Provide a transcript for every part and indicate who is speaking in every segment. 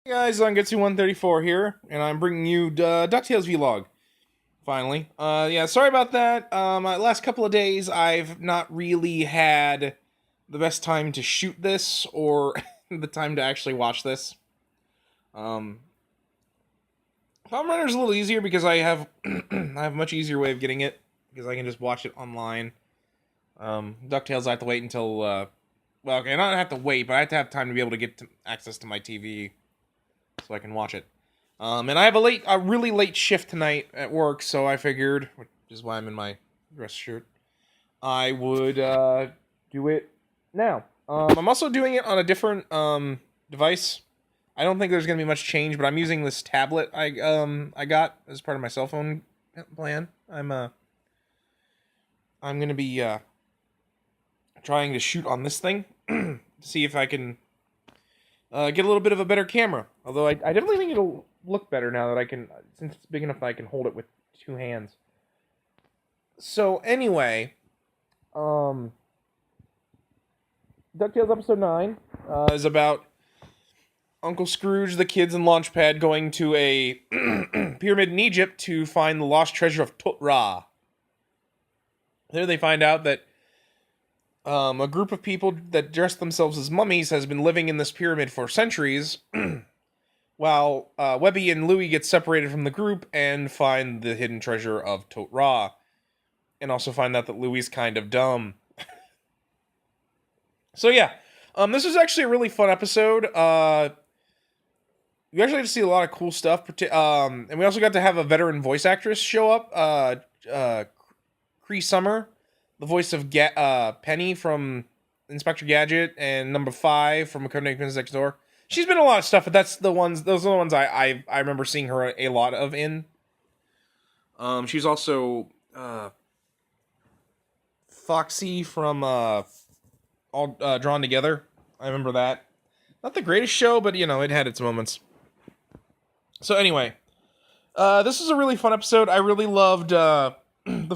Speaker 1: Hey guys, Zangetsu 134 here, and I'm bringing you Ducktales vlog. Finally, yeah, sorry about that. Last couple of days, I've not really had the best time to shoot this or the time to actually watch this. Um, Palm Runner's a little easier because I have I have a much easier way of getting it because I can just watch it online. Ducktales, I have to wait until well, okay, not have to wait, but I have to have time to be able to get access to my TV so I can watch it. And I have a really late shift tonight at work, so I figured, which is why I'm in my dress shirt, I would do it now. I'm also doing it on a different device. I don't think there's gonna be much change, but I'm using this tablet I got as part of my cell phone plan. I'm gonna be trying to shoot on this thing to see if I can get a little bit of a better camera. Although I definitely think it'll look better now that I can, since it's big enough that I can hold it with two hands. So anyway, DuckTales episode 9 is about Uncle Scrooge, the kids, and Launchpad going to a pyramid in Egypt to find the lost treasure of Tut Ra. There they find out that a group of people that dress themselves as mummies has been living in this pyramid for centuries, while Webby and Louie get separated from the group and find the hidden treasure of Tut Ra, and also find out that Louie's kind of dumb. So yeah, this is actually a really fun episode. You actually get to see a lot of cool stuff, and we also got to have a veteran voice actress show up, Cree Summer, the voice of Penny from Inspector Gadget, and Number 5 from Code Next Door. She's been in a lot of stuff, but those are the ones I remember seeing her a lot of in. She's also Foxy from All Drawn Together. I remember that. Not the greatest show, but it had its moments. So anyway, this is a really fun episode. I really loved the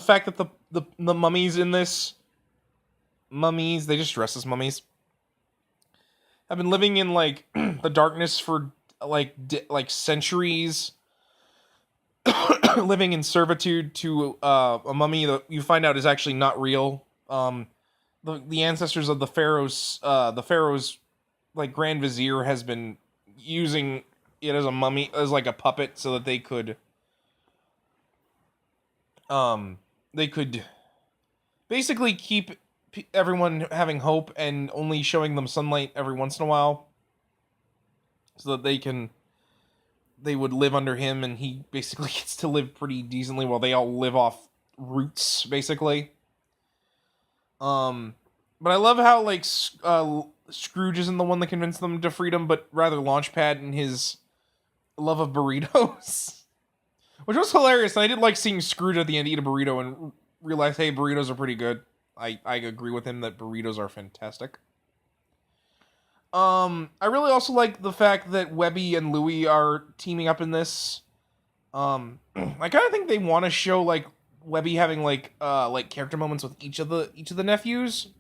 Speaker 1: fact that the mummies in this they just dress as mummies, have been living in like the darkness for like centuries, living in servitude to a mummy that you find out is actually not real. The ancestors of the pharaoh's like Grand Vizier has been using it as a mummy, as like a puppet, so that they could basically keep everyone having hope and only showing them sunlight every once in a while, so that they would live under him, and he basically gets to live pretty decently while they all live off roots, basically. But I love how like Scrooge isn't the one that convinced them to freedom, but rather Launchpad and his love of burritos. Which was hilarious, and I did like seeing Scrooge at the end eat a burrito and realize, hey, burritos are pretty good. I agree with him that burritos are fantastic. I really also like the fact that Webby and Louie are teaming up in this. I kind of think they want to show like Webby having like character moments with each of the nephews,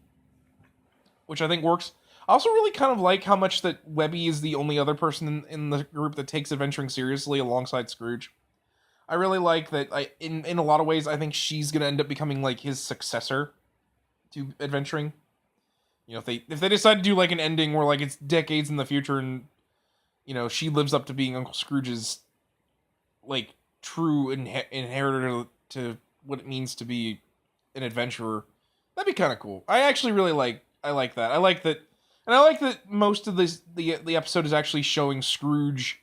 Speaker 1: which I think works. I also really kind of like how much that Webby is the only other person in the group that takes adventuring seriously alongside Scrooge. I really like that. In a lot of ways, I think she's gonna end up becoming like his successor to adventuring. If they decide to do like an ending where like it's decades in the future and she lives up to being Uncle Scrooge's like true inheritor to what it means to be an adventurer, that'd be kind of cool. I actually really I like that. I like that, and I like that most of the episode is actually showing Scrooge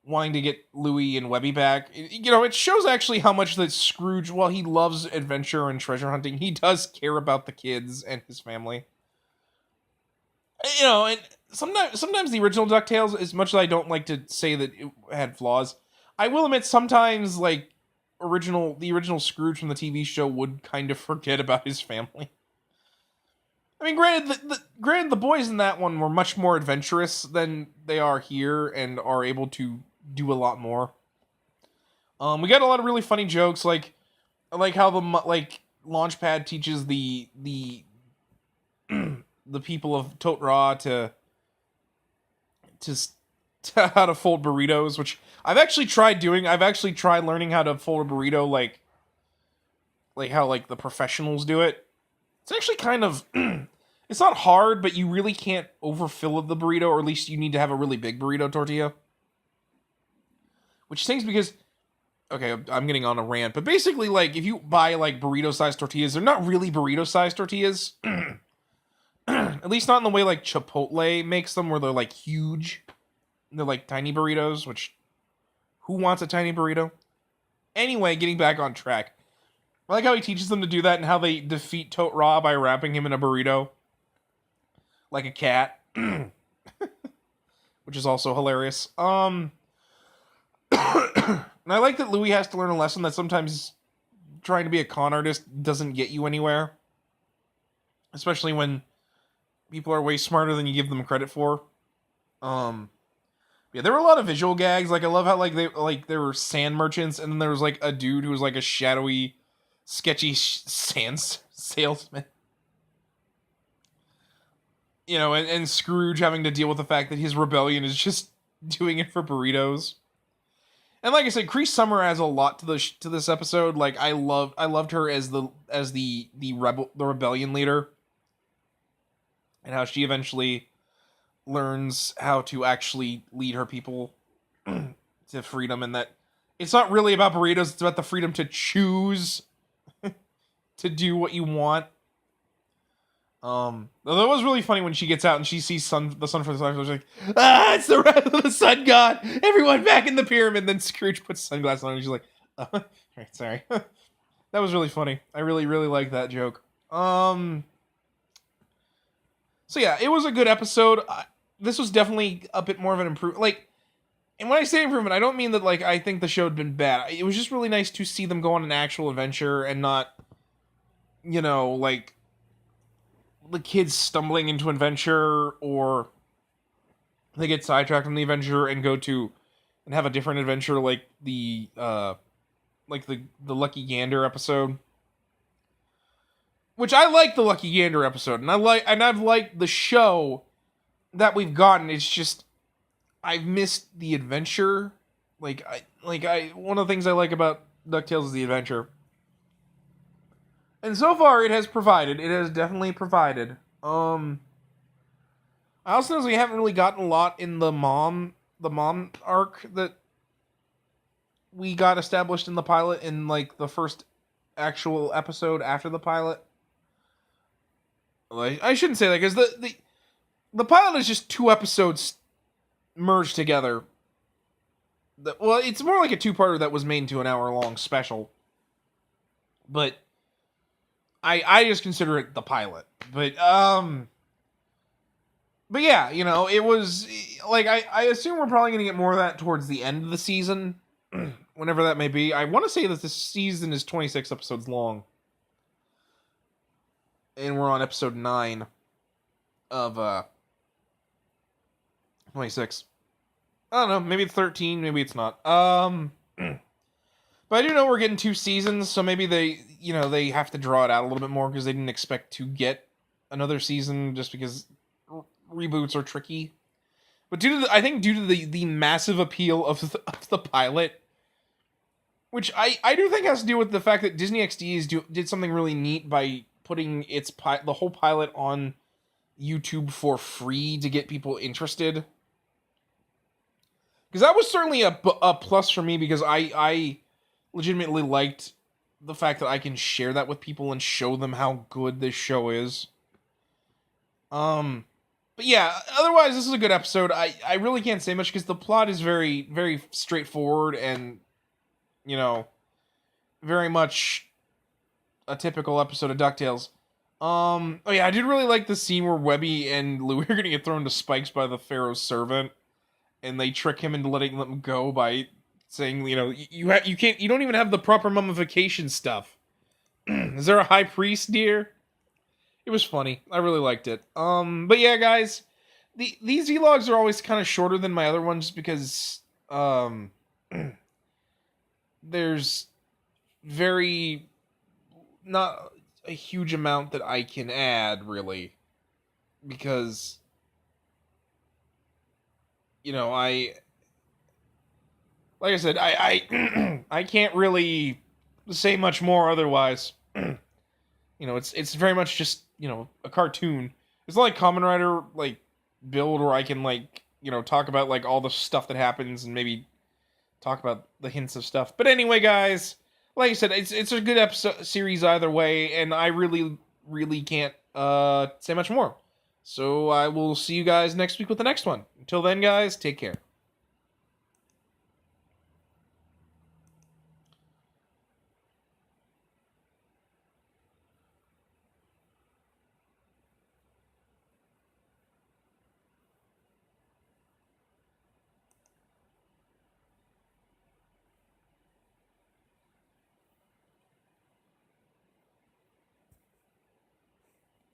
Speaker 1: wanting to get Louie and Webby back. It shows actually how much that Scrooge, while he loves adventure and treasure hunting, he does care about the kids and his family. And sometimes the original DuckTales, as much as I don't like to say that it had flaws, I will admit sometimes like the original Scrooge from the TV show would kind of forget about his family. I mean, granted, the boys in that one were much more adventurous than they are here, and are able to do a lot more. We got a lot of really funny jokes, like how the Launchpad teaches the the people of Tut Ra to how to fold burritos, which I've actually tried doing. I've actually tried learning how to fold a burrito like how like the professionals do it. It's actually kind of it's not hard, but you really can't overfill the burrito, or at least you need to have a really big burrito tortilla. Which stinks because okay, I'm getting on a rant, but basically like if you buy like burrito-sized tortillas, they're not really burrito-sized tortillas. At least not in the way like Chipotle makes them, where they're like huge. They're like tiny burritos, which who wants a tiny burrito? Anyway, getting back on track. I like how he teaches them to do that and how they defeat Tote Raw by wrapping him in a burrito. Like a cat. Which is also hilarious. And I like that Louis has to learn a lesson that sometimes trying to be a con artist doesn't get you anywhere. Especially when people are way smarter than you give them credit for. Yeah, there were a lot of visual gags. Like I love how there were sand merchants, and then there was like a dude who was like a shadowy, sketchy sand salesman. You know, and Scrooge having to deal with the fact that his rebellion is just doing it for burritos. And like I said, Cree Summer adds a lot to this episode. Like I loved her as the rebellion leader, and how she eventually learns how to actually lead her people to freedom, and that it's not really about burritos, it's about the freedom to choose to do what you want. Though that was really funny when she gets out and she sees the sun for the sun. She's like, it's the wrath of the sun god! Everyone back in the pyramid! Then Scrooge puts sunglasses on and she's like, right, sorry. That was really funny. I really, really like that joke. So yeah, it was a good episode. This was definitely a bit more of an improvement. Like, and when I say improvement, I don't mean that, like, I think the show had been bad. It was just really nice to see them go on an actual adventure and not, you know, like, the kids stumbling into an adventure, or they get sidetracked from the adventure and and have a different adventure, like the Lucky Gander episode. Which I like the Lucky Gander episode, and I've liked the show that we've gotten. It's just I've missed the adventure. One of the things I like about DuckTales is the adventure. And so far it has provided. It has definitely provided. I also notice we haven't really gotten a lot in the mom arc that we got established in the pilot in like the first actual episode after the pilot. Like, I shouldn't say that, because the pilot is just 2 episodes merged together. Well, it's more like a 2-parter that was made into an hour-long special. But I just consider it the pilot. But yeah, you know, it was like I assume we're probably gonna get more of that towards the end of the season, whenever that may be. I want to say that this season is 26 episodes long. And we're on episode 9 of 26. I don't know, maybe it's 13, maybe it's not. But I do know we're getting 2 seasons, so maybe they have to draw it out a little bit more because they didn't expect to get another season, just because reboots are tricky. But due to the massive appeal of the pilot, which I do think has to do with the fact that Disney XD did something really neat by putting the whole pilot on YouTube for free to get people interested. Because that was certainly a plus for me, because I legitimately liked the fact that I can share that with people and show them how good this show is. But yeah, otherwise this is a good episode. I really can't say much because the plot is very, very straightforward and, you know, very much a typical episode of DuckTales. Oh yeah, I did really like the scene where Webby and Louie are gonna get thrown to spikes by the Pharaoh's servant, and they trick him into letting them go by saying, you know, you don't even have the proper mummification stuff. Is there a high priest, dear? It was funny. I really liked it. But yeah, guys, these vlogs are always kind of shorter than my other ones because there's very not a huge amount that I can add, really, because you know, like I said, I can't really say much more otherwise. You know, it's very much just, you know, a cartoon. It's not like Kamen Rider like build where I can like, you know, talk about like all the stuff that happens and maybe talk about the hints of stuff. But anyway, guys, like I said, it's a good episode series either way, and I really can't say much more. So I will see you guys next week with the next one. Until then, guys, take care.